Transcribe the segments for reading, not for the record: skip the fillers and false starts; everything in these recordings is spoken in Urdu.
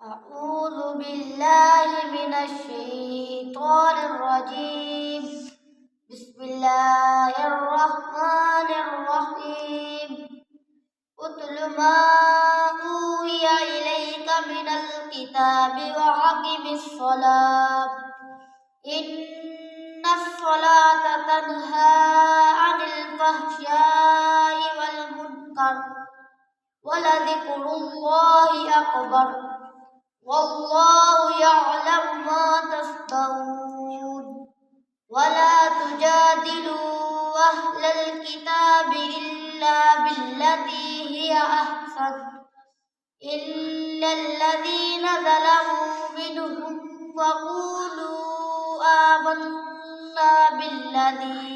أعوذ بالله من الشيطان الرجيم. بسم الله الرحمن الرحيم. اتل ما أوحي إليك من الكتاب وأقم الصلاة إن الصلاة تنهى عن الفحشاء والمنكر ولذكر الله أكبر والله يعلم ما تصنعون. ولا تجادلوا أهل الكتاب إلا بالتي هي أحسن إلا الذين ظلموا منهم وقولوا آمنا بالذي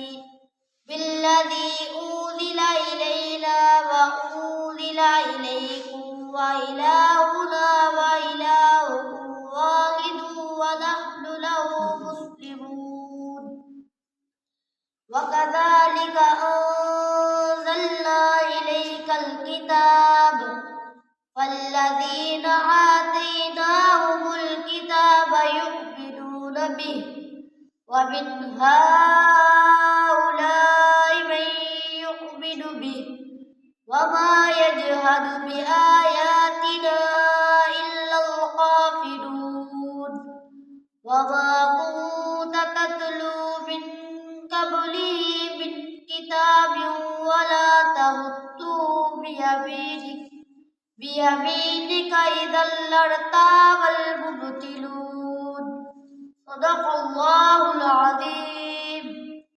أنزل إلينا وأنزل إليكم وإلهنا وإلهكم واحد ونحن له مسلمون. وكذلك أنزلنا إليك الكتاب فالذين آتيناهم الكتاب يؤمنون به ومن هؤلاء من يؤمن به وما يجحد بآياتنا إلا الغافلون. وما كنت تتلو من قبله من كتاب ولا تخطه بيمينك إذا لارتاب المبطلون. صدق الله العظيم.